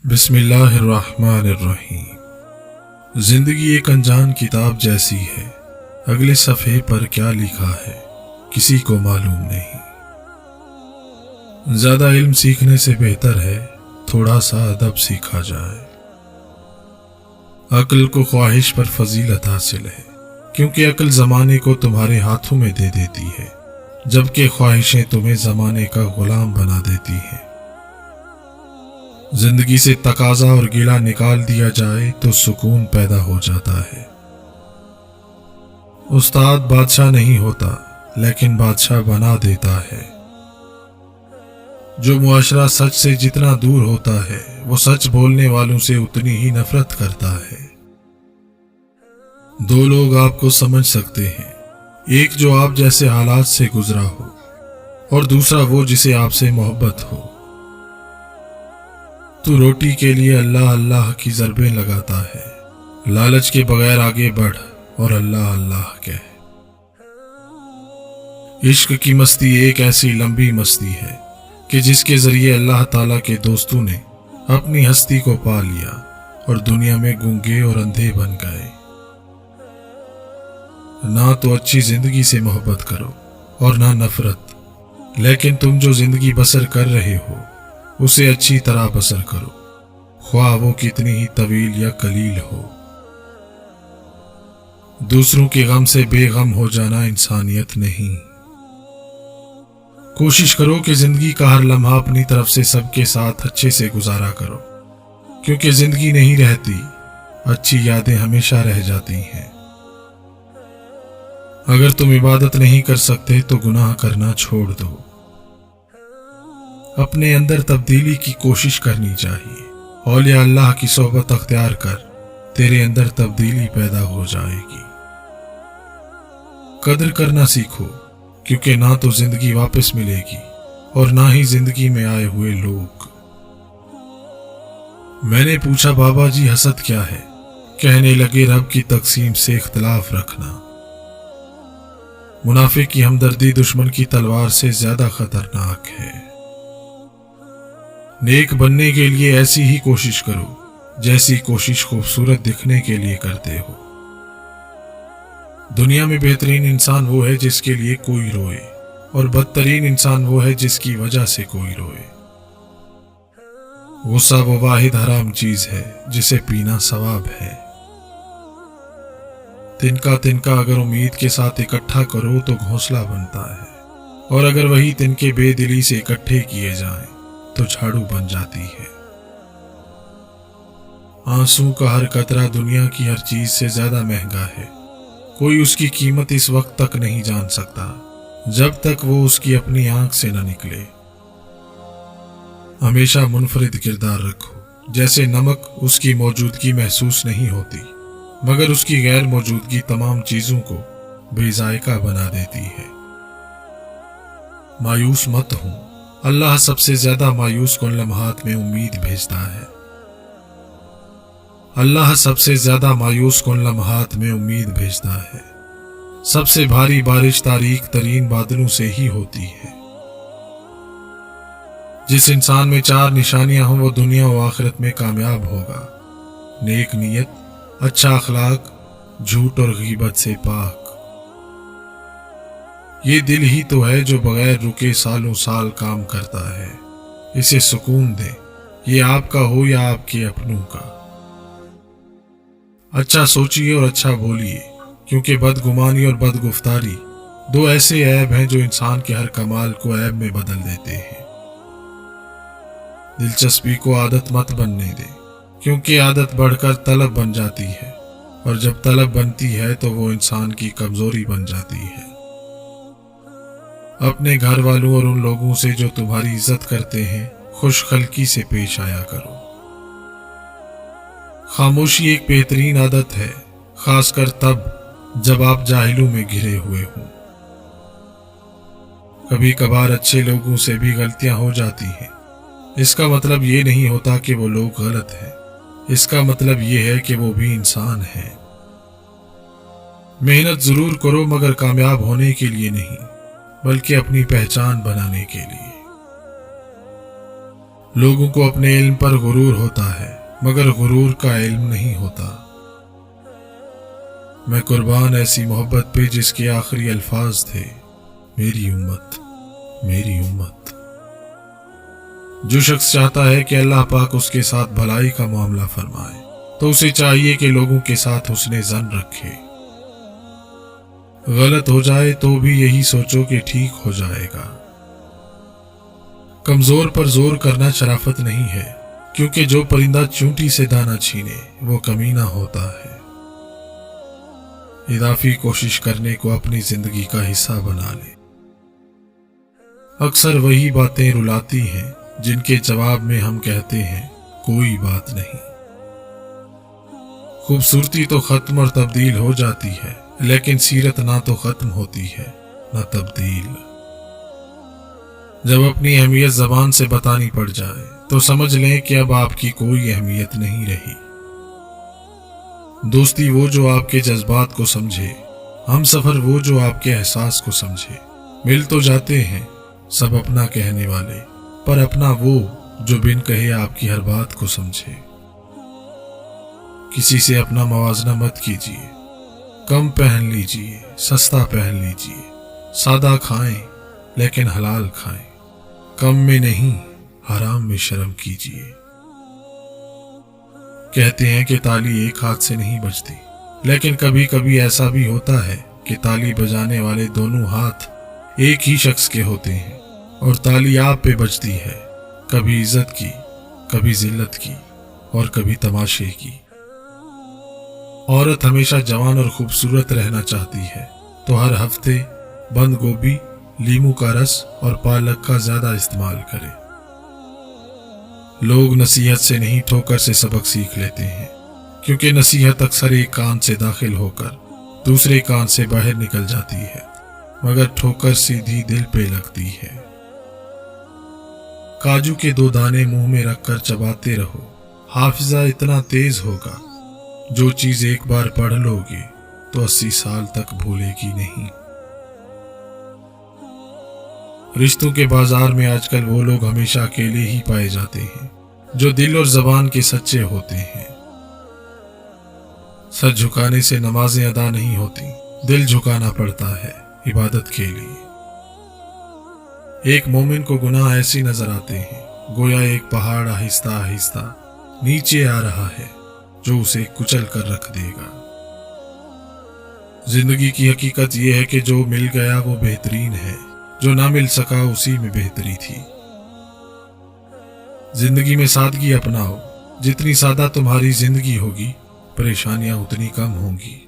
बिस्मिल्लाहिर्रहमानिर्रहीम। जिंदगी एक अनजान किताब जैसी है, अगले सफ़े पर क्या लिखा है किसी को मालूम नहीं। ज्यादा इल्म सीखने से बेहतर है थोड़ा सा अदब सीखा जाए। अक्ल को ख्वाहिश पर फजीलत हासिल है, क्योंकि अक्ल जमाने को तुम्हारे हाथों में दे देती है, जबकि ख्वाहिशें तुम्हें जमाने का गुलाम बना देती हैं। जिंदगी से तकाजा और गिला निकाल दिया जाए तो सुकून पैदा हो जाता है। उस्ताद बादशाह नहीं होता, लेकिन बादशाह बना देता है। जो मुआशरा सच से जितना दूर होता है, वो सच बोलने वालों से उतनी ही नफरत करता है। दो लोग आपको समझ सकते हैं, एक जो आप जैसे हालात से गुजरा हो और दूसरा वो जिसे आपसे मोहब्बत हो। तू रोटी के लिए अल्लाह अल्लाह की ज़रबें लगाता है, लालच के बगैर आगे बढ़ और अल्लाह अल्लाह कह। इश्क की मस्ती एक ऐसी लंबी मस्ती है कि जिसके जरिए अल्लाह ताला के दोस्तों ने अपनी हस्ती को पा लिया और दुनिया में गूंगे और अंधे बन गए। ना तो अच्छी जिंदगी से मोहब्बत करो और ना नफरत, लेकिन तुम जो जिंदगी बसर कर रहे हो उसे अच्छी तरह बसर करो, ख्वाह वो कितनी ही तवील या कलील हो। दूसरों के गम से बेगम हो जाना इंसानियत नहीं। कोशिश करो कि जिंदगी का हर लम्हा अपनी तरफ से सबके साथ अच्छे से गुजारा करो, क्योंकि जिंदगी नहीं रहती, अच्छी यादें हमेशा रह जाती हैं। अगर तुम इबादत नहीं कर सकते तो गुनाह करना छोड़ दो। अपने अंदर तब्दीली की कोशिश करनी चाहिए। औलिया अल्लाह की सोहबत अख्तियार कर, तेरे अंदर तब्दीली पैदा हो जाएगी। कदर करना सीखो, क्योंकि ना तो जिंदगी वापस मिलेगी और ना ही जिंदगी में आए हुए लोग। मैंने पूछा, बाबा जी हसद क्या है? कहने लगे, रब की तकसीम से इख्तिलाफ रखना। मुनाफिक की हमदर्दी दुश्मन की तलवार से ज्यादा खतरनाक है। नेक बनने के लिए ऐसी ही कोशिश करो जैसी कोशिश खूबसूरत दिखने के लिए करते हो। दुनिया में बेहतरीन इंसान वो है जिसके लिए कोई रोए, और बदतरीन इंसान वो है जिसकी वजह से कोई रोए। गुस्सा वो वाहिद हराम चीज है जिसे पीना सवाब है। तिनका तिनका अगर उम्मीद के साथ इकट्ठा करो तो घोंसला बनता है, और अगर वही तिनके बेदिली से इकट्ठे किए जाएं तो झाड़ू बन जाती है। आंसू का हर कतरा दुनिया की हर चीज से ज्यादा महंगा है। कोई उसकी कीमत इस वक्त तक नहीं जान सकता जब तक वो उसकी अपनी आंख से न निकले। हमेशा मुनफरिद किरदार रखो। जैसे नमक उसकी मौजूदगी महसूस नहीं होती, मगर उसकी गैर मौजूदगी तमाम चीजों को बेजायका बना देती है। मायूस मत हो, अल्लाह सबसे ज्यादा मायूस कुन लम्हात में उम्मीद भेजता है। अल्लाह सबसे ज्यादा मायूस कुन लम्हात में उम्मीद भेजता है। सबसे भारी बारिश तारीख तरीन बादलों से ही होती है। जिस इंसान में चार निशानियां हों वो दुनिया और आखिरत में कामयाब होगा। नेक नीयत, अच्छा अखलाक, झूठ और गीबत से पाक। ये दिल ही तो है जो बगैर रुके सालों साल काम करता है। इसे सुकून दे, ये आपका हो या आपके अपनों का। अच्छा सोचिए और अच्छा बोलिए, क्योंकि बदगुमानी और बदगुफ्तारी दो ऐसे ऐब हैं जो इंसान के हर कमाल को ऐब में बदल देते हैं। दिलचस्पी को आदत मत बनने दे, क्योंकि आदत बढ़कर तलब बन जाती है, और जब तलब बनती है तो वो इंसान की कमजोरी बन जाती है। अपने घर वालों और उन लोगों से जो तुम्हारी इज्जत करते हैं खुशखल्की से पेश आया करो। खामोशी एक बेहतरीन आदत है, खासकर तब जब आप जाहिलों में घिरे हुए हों। कभी कभार अच्छे लोगों से भी गलतियां हो जाती हैं। इसका मतलब ये नहीं होता कि वो लोग गलत हैं, इसका मतलब ये है कि वो भी इंसान हैं। मेहनत जरूर करो, मगर कामयाब होने के लिए नहीं, बल्कि अपनी पहचान बनाने के लिए। लोगों को अपने इल्म पर गुरूर होता है, मगर गुरूर का इल्म नहीं होता। मैं कुर्बान ऐसी मोहब्बत पे जिसके आखिरी अल्फाज थे, मेरी उम्मत, मेरी उम्मत। जो शख्स चाहता है कि अल्लाह पाक उसके साथ भलाई का मामला फरमाए, तो उसे चाहिए कि लोगों के साथ हुस्ने ज़न रखे। गलत हो जाए तो भी यही सोचो कि ठीक हो जाएगा। कमजोर पर जोर करना शराफत नहीं है, क्योंकि जो परिंदा चूंटी से दाना छीने वो कमीना होता है। इजाफी कोशिश करने को अपनी जिंदगी का हिस्सा बना ले। अक्सर वही बातें रुलाती हैं जिनके जवाब में हम कहते हैं कोई बात नहीं। खूबसूरती तो खत्म और तब्दील हो जाती है, लेकिन सीरत ना तो खत्म होती है ना तब्दील। जब अपनी अहमियत जबान से बतानी पड़ जाए तो समझ लें कि अब आपकी कोई अहमियत नहीं रही। दोस्ती वो जो आपके जज्बात को समझे, हम सफर वो जो आपके एहसास को समझे। मिल तो जाते हैं सब अपना कहने वाले, पर अपना वो जो बिन कहे आपकी हर बात को समझे। किसी से अपना मवाजना मत कीजिए, कम पहन लीजिए, सस्ता पहन लीजिए, सादा खाएं लेकिन हलाल खाएं, कम में नहीं हराम में शर्म कीजिए। कहते हैं कि ताली एक हाथ से नहीं बजती, लेकिन कभी कभी ऐसा भी होता है कि ताली बजाने वाले दोनों हाथ एक ही शख्स के होते हैं और ताली आप पे बजती है, कभी इज्जत की, कभी जिल्लत की और कभी तमाशे की। औरत हमेशा जवान और खूबसूरत रहना चाहती है, तो हर हफ्ते बंद गोभी, लीमू का रस और पालक का ज्यादा इस्तेमाल करे। लोग नसीहत से नहीं ठोकर से सबक सीख लेते हैं, क्योंकि नसीहत अक्सर एक कान से दाखिल होकर दूसरे कान से बाहर निकल जाती है, मगर ठोकर सीधी दिल पे लगती है। काजू के 2 दाने मुंह में रखकर चबाते रहो, हाफिजा इतना तेज होगा, जो चीज एक बार पढ़ लोगे तो 80 साल तक भूलेगी नहीं। रिश्तों के बाजार में आजकल वो लोग हमेशा अकेले ही पाए जाते हैं जो दिल और जबान के सच्चे होते हैं। सर झुकाने से नमाजें अदा नहीं होती, दिल झुकाना पड़ता है इबादत के लिए। एक मोमिन को गुनाह ऐसे नजर आते हैं गोया एक पहाड़ आहिस्ता आहिस्ता नीचे आ रहा है, जो उसे कुचल कर रख देगा। जिंदगी की हकीकत यह है कि जो मिल गया वो बेहतरीन है, जो ना मिल सका उसी में बेहतरी थी। जिंदगी में सादगी अपनाओ, जितनी सादा तुम्हारी जिंदगी होगी परेशानियां उतनी कम होंगी।